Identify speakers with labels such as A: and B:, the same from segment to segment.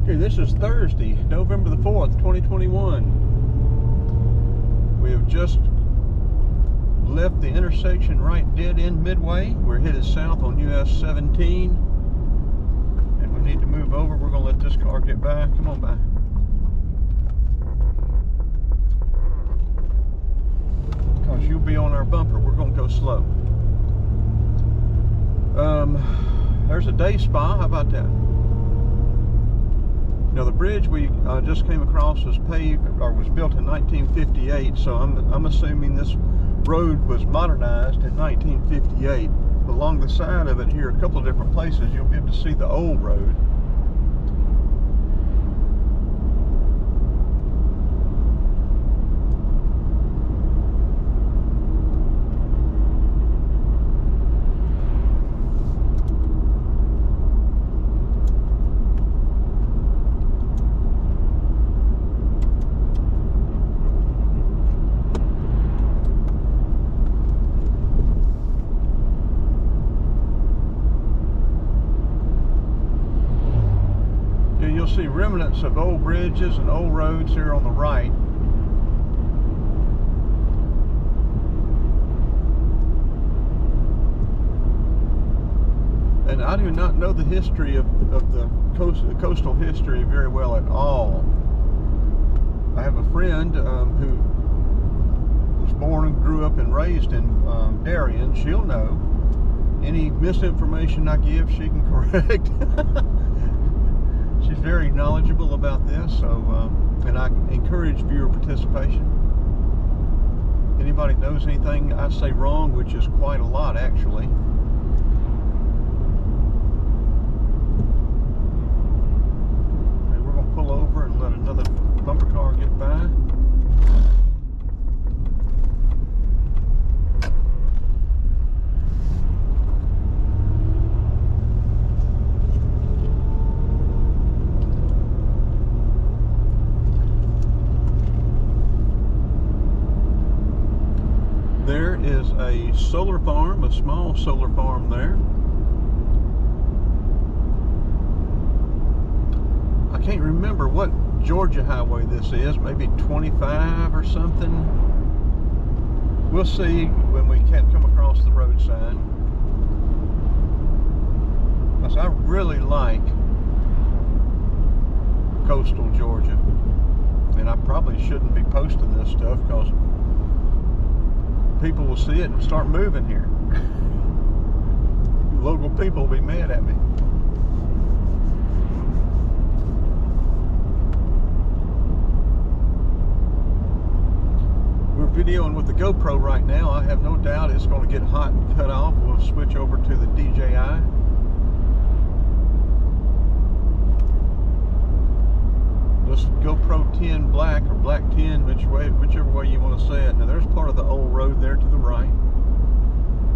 A: Okay, this is Thursday, November the 4th, 2021. We have just left the intersection right dead end Midway. We're headed south on US 17. And we need to move over. We're going to let this car get by. Come on by. Because you'll be on our bumper. We're going to go slow. There's a day spa. How about that? Now the bridge we just came across was paved or was built in 1958, so I'm assuming this road was modernized in 1958. Along the side of it here, a couple of different places, you'll be able to see the old road. You'll see remnants of old bridges and old roads here on the right. And I do not know the history of the coastal history very well at all. I have a friend who was born and grew up and raised in Darien. She'll know. Any misinformation I give, she can correct. She's very knowledgeable about this, so and I encourage viewer participation. Anybody knows anything I say wrong, which is quite a lot actually. Okay, we're going to pull over and let another bumper car get by. There is a solar farm, a small solar farm there. I can't remember what Georgia highway this is, maybe 25 or something. We'll see when we can't come across the roadside. Because I really like coastal Georgia. And I probably shouldn't be posting this stuff because people will see it and start moving here. Local people will be mad at me. We're videoing with the GoPro right now. I have no doubt it's going to get hot and cut off. We'll switch over to the DJI. This GoPro 10 Black or Black 10, whichever way you want to say it. Now there's part of the old road there to the right.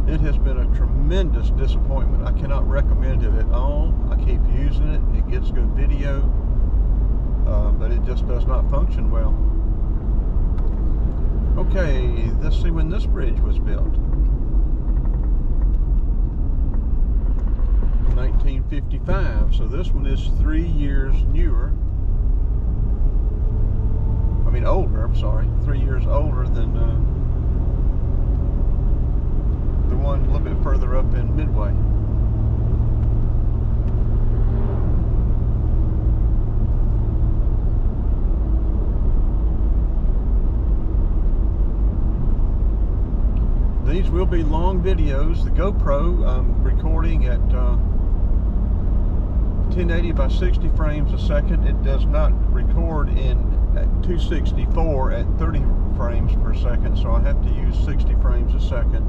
A: It has been a tremendous disappointment. I cannot recommend it at all. I keep using it. It gets good video, but it just does not function well. Okay, let's see when this bridge was built. 1955, so this one is 3 years newer. I mean older, I'm sorry, 3 years older than the one a little bit further up in Midway. These will be long videos. The GoPro recording at 1080 by 60 frames a second. It does not record at 264 at 30 frames per second, so I have to use 60 frames a second.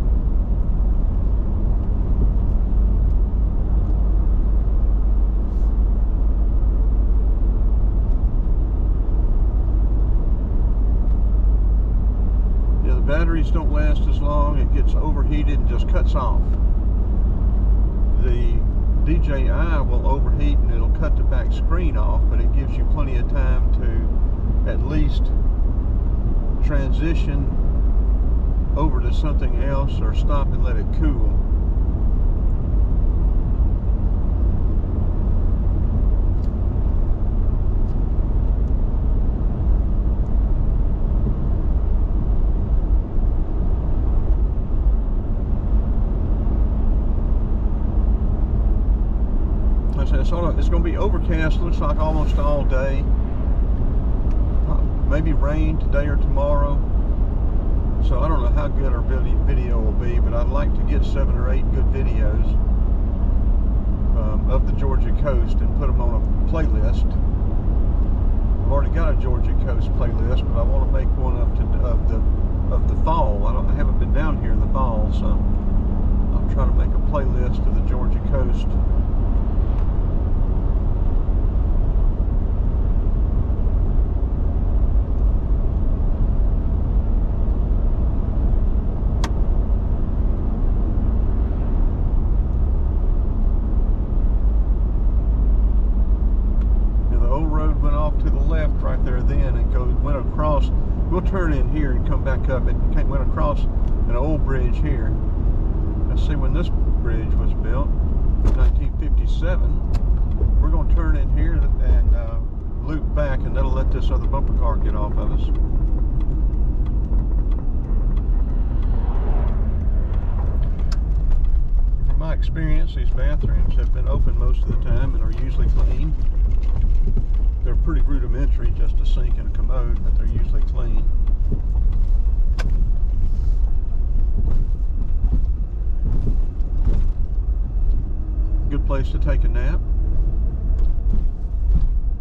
A: Yeah, the batteries don't last as long. It gets overheated and just cuts off. The DJI will overheat and it'll cut the back screen off, but it gives you plenty of time to at least transition over to something else or stop and let it cool. So it's going to be overcast. Looks like almost all day. Maybe rain today or tomorrow. So I don't know how good our video will be, but I'd like to get 7 or 8 good videos of the Georgia coast and put them on a playlist. I've already got a Georgia coast playlist, but I want to make one of the fall. I haven't been down here in the fall, so I'm trying to make a playlist of the Georgia coast. Right there then, and went across. We'll turn in here and come back up. It went across an old bridge here. Let's see when this bridge was built, 1957. We're going to turn in here and loop back, and that'll let this other bumper car get off of us. From my experience, these bathrooms have been open most of the time and are usually clean. They're pretty rudimentary, just a sink and a commode, but they're usually clean. Good place to take a nap.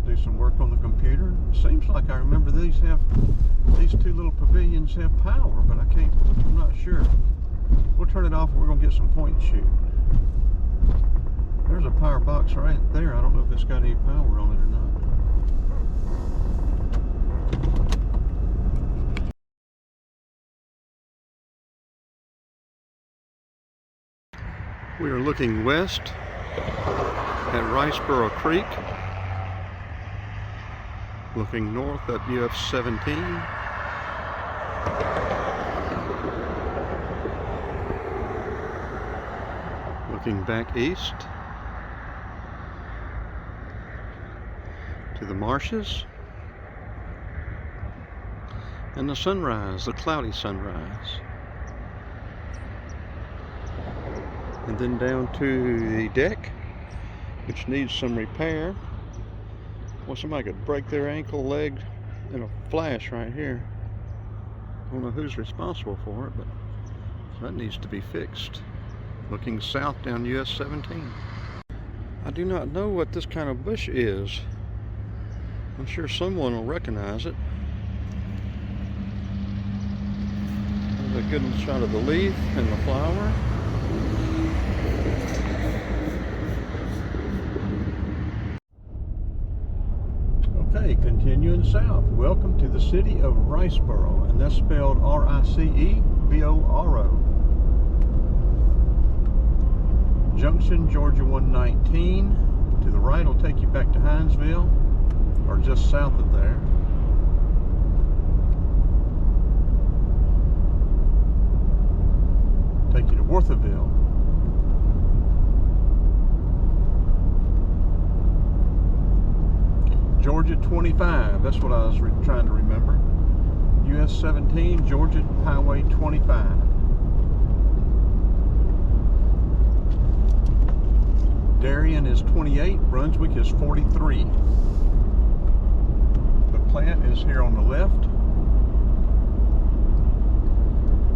A: Do some work on the computer. Seems like I remember these two little pavilions have power, but I'm not sure. We'll turn it off and we're gonna get some point and shoot. There's a power box right there. I don't know if it's got any power on it or not. We are looking west at Riceboro Creek, looking north at US 17. Looking back east to the marshes and the sunrise, the cloudy sunrise. And then down to the deck, which needs some repair. Well, somebody could break their ankle, leg in a flash right here. I don't know who's responsible for it, but that needs to be fixed. Looking south down US 17. I do not know what this kind of bush is. I'm sure someone will recognize it. There's a good shot of the leaf and the flower. Okay, continuing south. Welcome to the city of Riceboro, and that's spelled R-I-C-E-B-O-R-O. Junction, Georgia 119. To the right will take you back to Hinesville, or just south of there. Take you to Worthville. Georgia 25, that's what I was trying to remember. US 17, Georgia Highway 25. Darien is 28, Brunswick is 43. The plant is here on the left.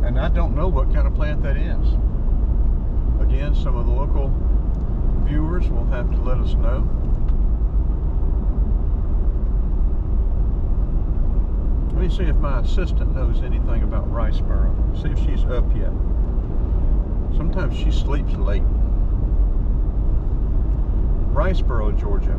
A: And I don't know what kind of plant that is. Again, some of the local viewers will have to let us know. Let me see if my assistant knows anything about Riceboro. See if she's up yet. Sometimes she sleeps late. Riceboro, Georgia.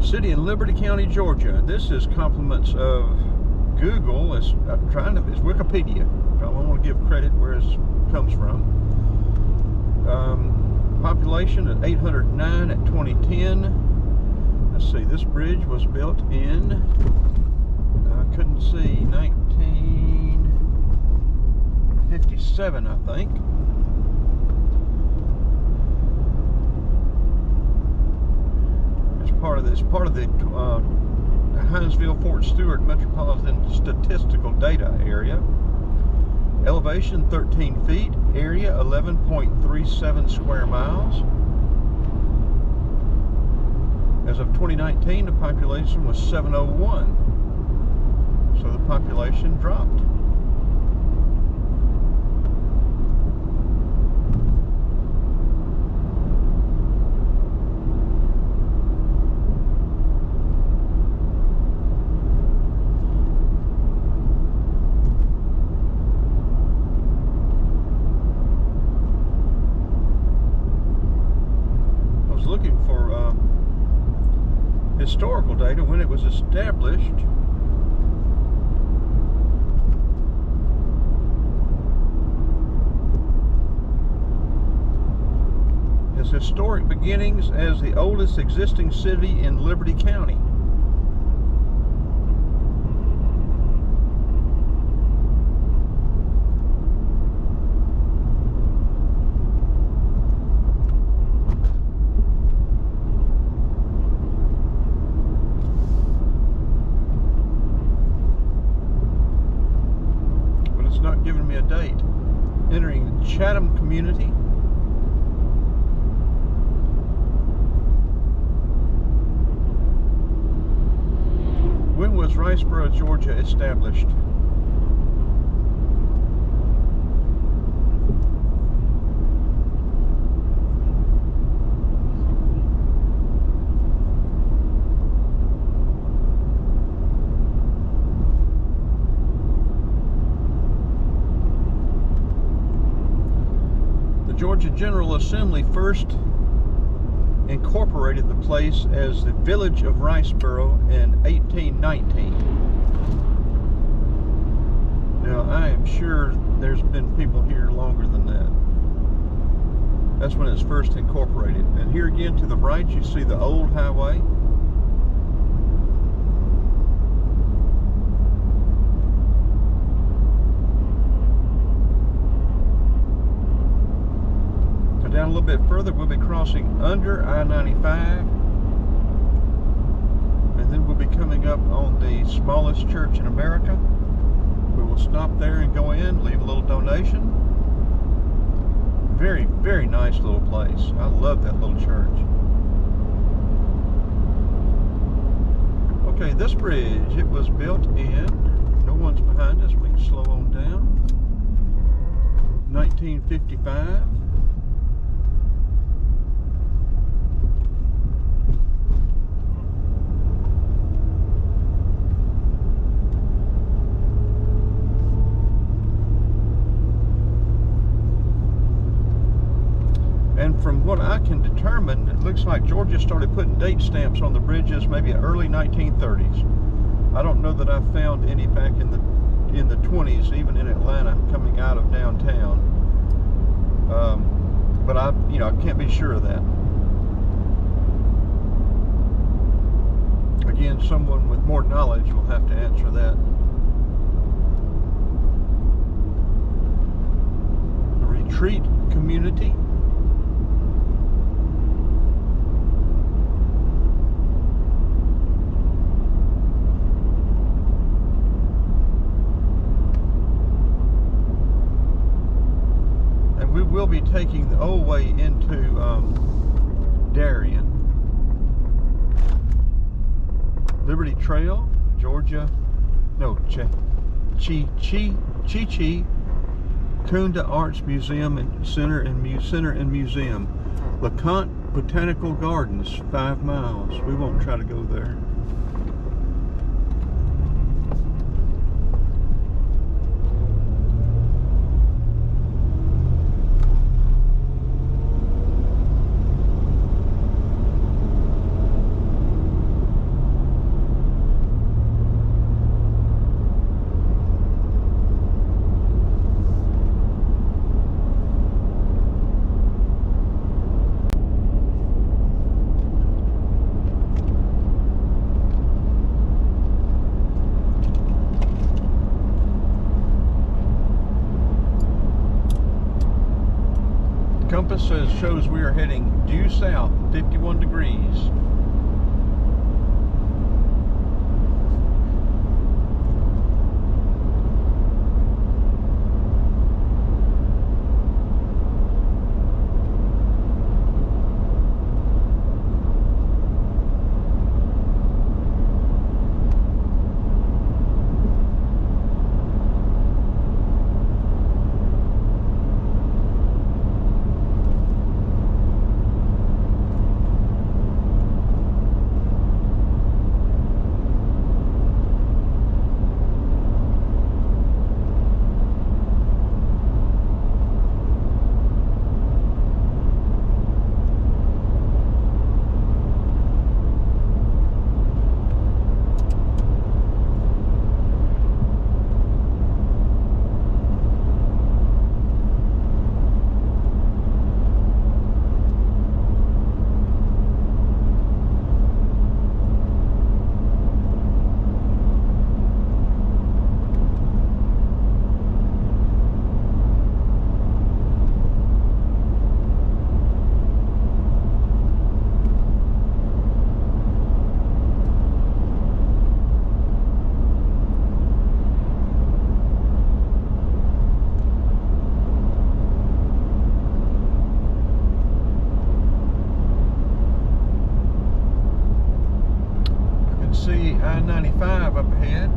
A: City in Liberty County, Georgia. This is compliments of Google. It's Wikipedia. I don't want to give credit where it comes from. Population at 809 at 2010. Let's see, this bridge was built in, I couldn't see, 1957, I think. It's part of the Hinesville, Fort Stewart Metropolitan Statistical Data Area. Elevation 13 feet, area 11.37 square miles. As of 2019, the population was 701. So the population dropped. Looking for historical data when it was established. Its historic beginnings as the oldest existing city in Liberty County. Not giving me a date. Entering Chatham community. When was Riceboro, Georgia established? Georgia General Assembly first incorporated the place as the village of Riceboro in 1819. Now, I am sure there's been people here longer than that. That's when it's first incorporated. And here again to the right, you see the old highway. Down a little bit further, we'll be crossing under I-95, and then we'll be coming up on the smallest church in America. We will stop there and go in, leave a little donation. Very, very nice little place. I love that little church. Okay, this bridge, it was built in, no one's behind us, we can slow on down, 1955. And from what I can determine, it looks like Georgia started putting date stamps on the bridges maybe early 1930s. I don't know that I found any back in the 20s, even in Atlanta, coming out of downtown. But I can't be sure of that. Again, someone with more knowledge will have to answer that. The retreat community. We will be taking the old way into Darien. Liberty Trail, Georgia. No, Chi Kunda Arts Museum and Center and Museum. LeConte Botanical Gardens, 5 miles. We won't try to go there. Compass shows we are heading due south, 51 degrees. ahead.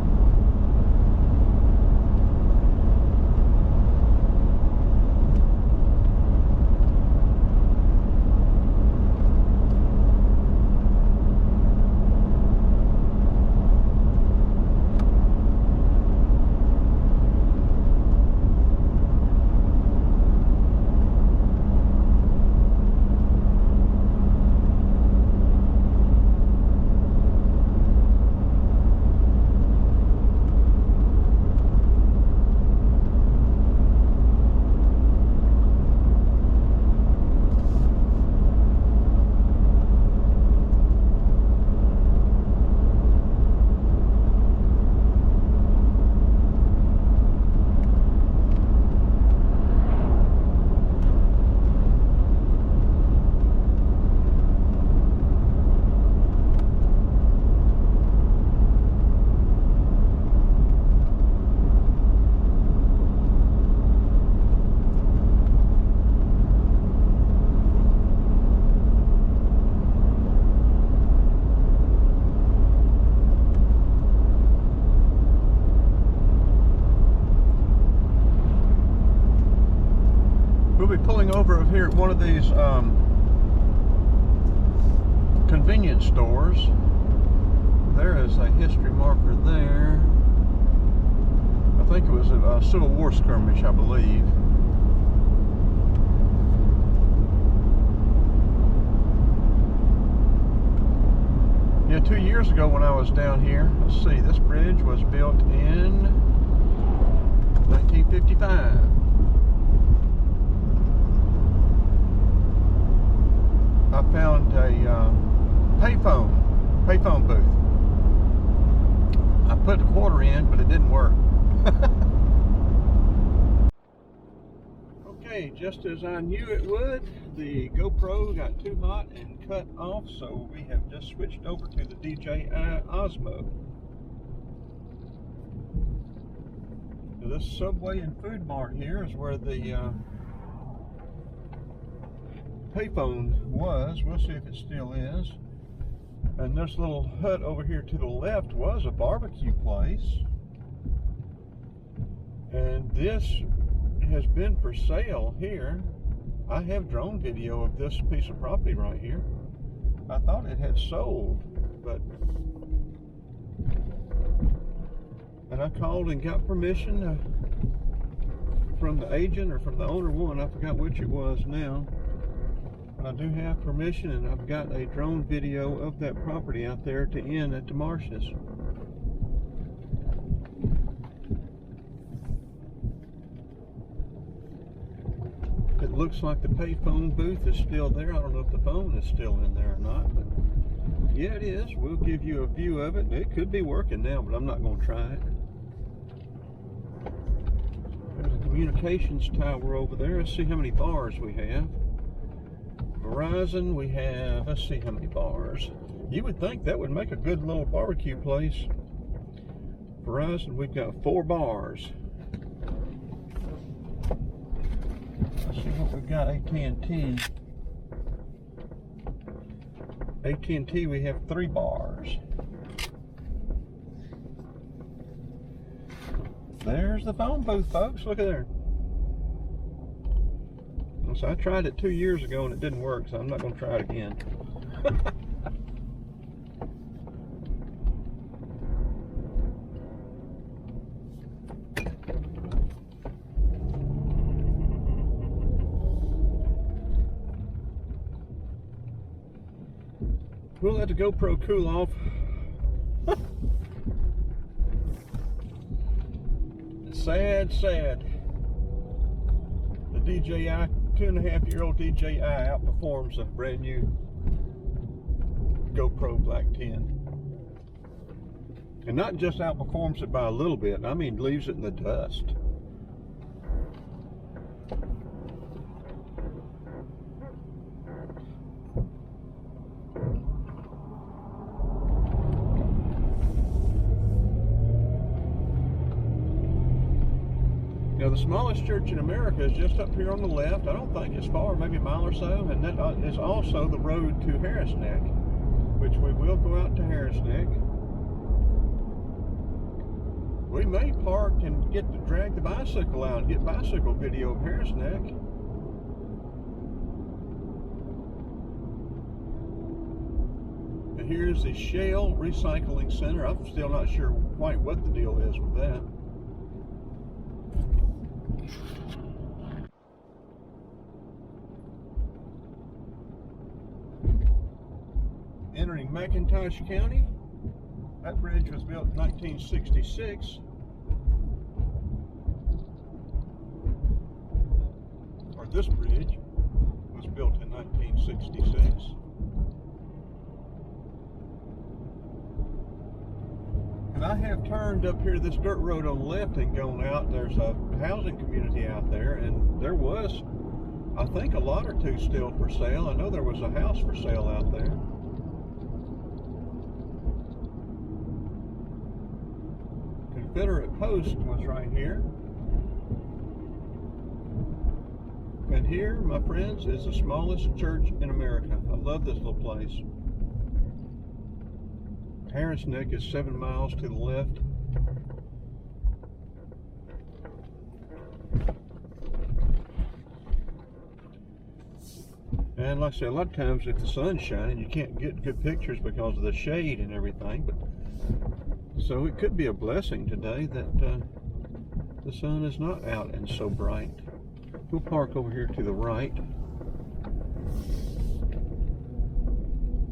A: Pulling over here at one of these convenience stores. There is a history marker there. I think it was a Civil War skirmish, I believe. Yeah, 2 years ago when I was down here, let's see, this bridge was built in 1955. I found a payphone booth. I put a quarter in, but it didn't work. Okay, just as I knew it would, the GoPro got too hot and cut off, so we have just switched over to the DJI Osmo. So this Subway and Food Mart here is where the payphone was. We'll see if it still is. And this little hut over here to the left was a barbecue place, and this has been for sale here. I have drone video of this piece of property right here. I thought it had sold, but and I called and got permission from the agent or from the owner one. I forgot which it was now. I do have permission, and I've got a drone video of that property out there at the inn at the marshes. It looks like the payphone booth is still there. I don't know if the phone is still in there or not, but yeah, it is. We'll give you a view of it. It could be working now, but I'm not going to try it. There's a communications tower over there. Let's see how many bars we have. Verizon, we have, let's see how many bars. You would think that would make a good little barbecue place. Verizon, we've got 4 bars. Let's see what we've got. AT&T. AT&T, we have 3 bars. There's the phone booth, folks. Look at there. So I tried it 2 years ago and it didn't work, so I'm not going to try it again. We'll let the GoPro cool off. Sad, sad. The DJI 2.5-year-old DJI outperforms a brand new GoPro Black 10. And not just outperforms it by a little bit, I mean leaves it in the dust. You know, the smallest church in America is just up here on the left. I don't think it's far, maybe a mile or so. And that is also the road to Harris Neck, which we will go out to Harris Neck. We may park and get to drag the bicycle out and get bicycle video of Harris Neck. And here's the Shell Recycling Center. I'm still not sure quite what the deal is with that. Entering McIntosh County. That bridge was built in 1966. Or this bridge was built in 1966. And I have turned up here this dirt road on the left and gone out. There's a housing community out there, and there was, I think, a lot or two still for sale. I know there was a house for sale out there. Confederate post was right here. And here, my friends, is the smallest church in America. I love this little place. Harris Neck is 7 miles to the left. And like I said, a lot of times if the sun's shining, you can't get good pictures because of the shade and everything. But so it could be a blessing today that the sun is not out and so bright. We'll park over here to the right.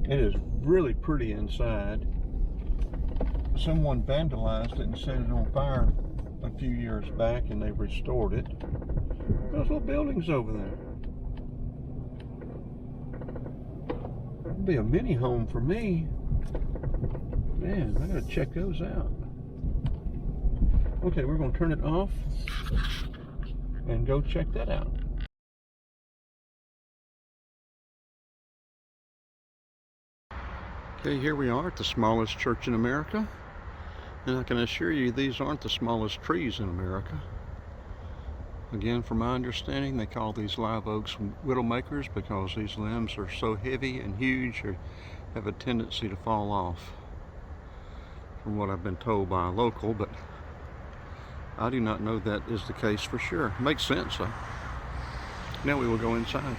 A: It is really pretty inside. Someone vandalized it and set it on fire a few years back, and they've restored it. Those little buildings over there. It'll be a mini home for me. Man, I gotta check those out. Okay, we're gonna turn it off and go check that out. Okay, here we are at the smallest church in America. And I can assure you these aren't the smallest trees in America. Again, from my understanding, they call these live oaks widowmakers because these limbs are so heavy and huge or have a tendency to fall off. From what I've been told by a local, but I do not know that is the case for sure. Makes sense though. Now we will go inside.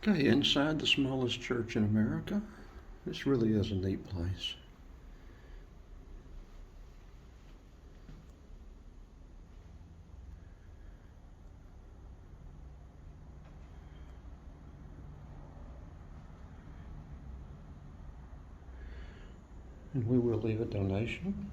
A: Okay, inside the smallest church in America. This really is a neat place. And we will leave a donation